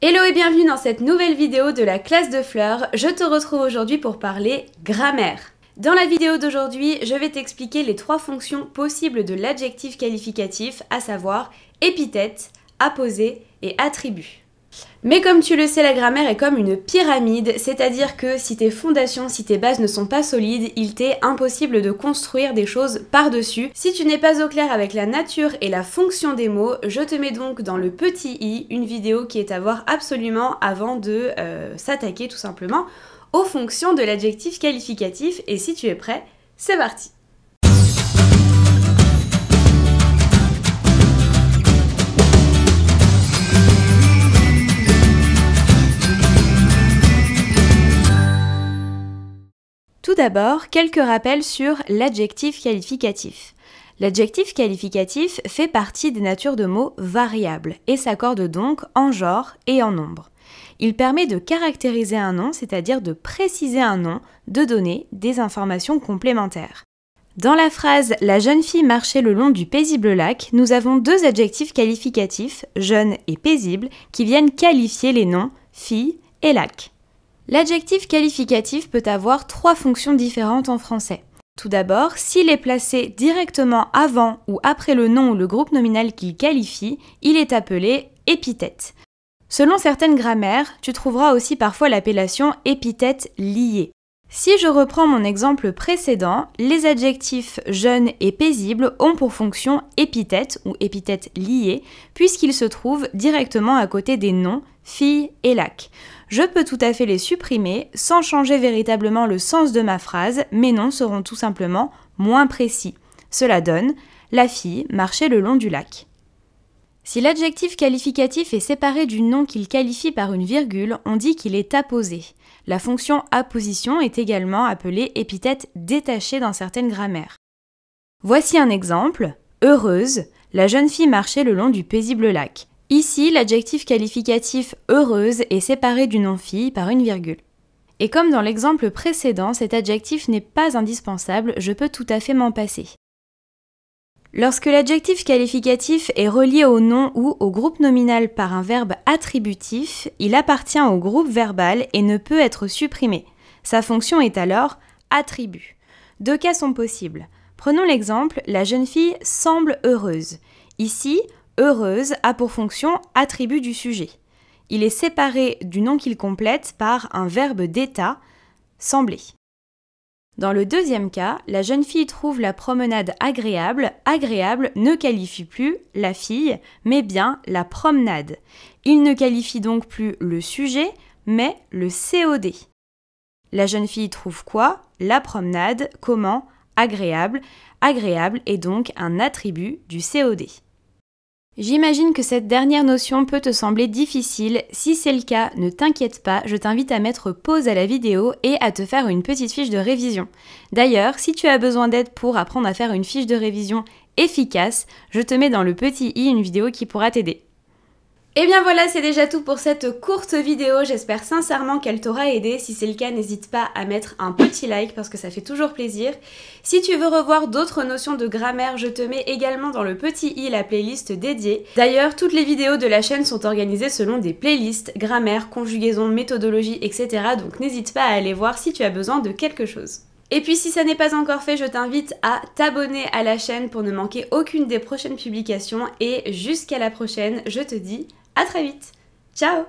Hello et bienvenue dans cette nouvelle vidéo de la classe de Fleur. Je te retrouve aujourd'hui pour parler grammaire. Dans la vidéo d'aujourd'hui, je vais t'expliquer les trois fonctions possibles de l'adjectif qualificatif, à savoir épithète, apposé et attribut. Mais comme tu le sais, la grammaire est comme une pyramide, c'est-à-dire que si tes fondations, si tes bases ne sont pas solides, il t'est impossible de construire des choses par-dessus. Si tu n'es pas au clair avec la nature et la fonction des mots, je te mets donc dans le petit i une vidéo qui est à voir absolument avant de s'attaquer tout simplement aux fonctions de l'adjectif qualificatif. Et si tu es prêt, c'est parti! Tout d'abord, quelques rappels sur l'adjectif qualificatif. L'adjectif qualificatif fait partie des natures de mots variables et s'accorde donc en genre et en nombre. Il permet de caractériser un nom, c'est-à-dire de préciser un nom, de donner des informations complémentaires. Dans la phrase « La jeune fille marchait le long du paisible lac », nous avons deux adjectifs qualificatifs, jeune et paisible, qui viennent qualifier les noms fille et lac. L'adjectif qualificatif peut avoir trois fonctions différentes en français. Tout d'abord, s'il est placé directement avant ou après le nom ou le groupe nominal qu'il qualifie, il est appelé épithète. Selon certaines grammaires, tu trouveras aussi parfois l'appellation épithète liée. Si je reprends mon exemple précédent, les adjectifs jeune et paisible ont pour fonction épithète ou épithète liée, puisqu'ils se trouvent directement à côté des noms fille et lac. Je peux tout à fait les supprimer sans changer véritablement le sens de ma phrase, mes noms seront tout simplement moins précis. Cela donne « La fille marchait le long du lac ». Si l'adjectif qualificatif est séparé du nom qu'il qualifie par une virgule, on dit qu'il est apposé. La fonction apposition est également appelée épithète détachée dans certaines grammaires. Voici un exemple. Heureuse, la jeune fille marchait le long du paisible lac. Ici, l'adjectif qualificatif heureuse est séparé du nom fille par une virgule. Et comme dans l'exemple précédent, cet adjectif n'est pas indispensable, je peux tout à fait m'en passer. Lorsque l'adjectif qualificatif est relié au nom ou au groupe nominal par un verbe attributif, il appartient au groupe verbal et ne peut être supprimé. Sa fonction est alors attribut. Deux cas sont possibles. Prenons l'exemple, la jeune fille semble heureuse. Ici, heureuse a pour fonction attribut du sujet. Il est séparé du nom qu'il complète par un verbe d'état, sembler. Dans le deuxième cas, la jeune fille trouve la promenade agréable. Agréable ne qualifie plus la fille, mais bien la promenade. Il ne qualifie donc plus le sujet, mais le COD. La jeune fille trouve quoi? La promenade. Comment? Agréable. Agréable est donc un attribut du COD. J'imagine que cette dernière notion peut te sembler difficile. Si c'est le cas, ne t'inquiète pas, je t'invite à mettre pause à la vidéo et à te faire une petite fiche de révision. D'ailleurs, si tu as besoin d'aide pour apprendre à faire une fiche de révision efficace, je te mets dans le petit i une vidéo qui pourra t'aider. Et bien voilà, c'est déjà tout pour cette courte vidéo, j'espère sincèrement qu'elle t'aura aidé. Si c'est le cas, n'hésite pas à mettre un petit like parce que ça fait toujours plaisir. Si tu veux revoir d'autres notions de grammaire, je te mets également dans le petit i la playlist dédiée. D'ailleurs, toutes les vidéos de la chaîne sont organisées selon des playlists, grammaire, conjugaison, méthodologie, etc. Donc n'hésite pas à aller voir si tu as besoin de quelque chose. Et puis si ça n'est pas encore fait, je t'invite à t'abonner à la chaîne pour ne manquer aucune des prochaines publications. Et jusqu'à la prochaine, je te dis à très vite. Ciao!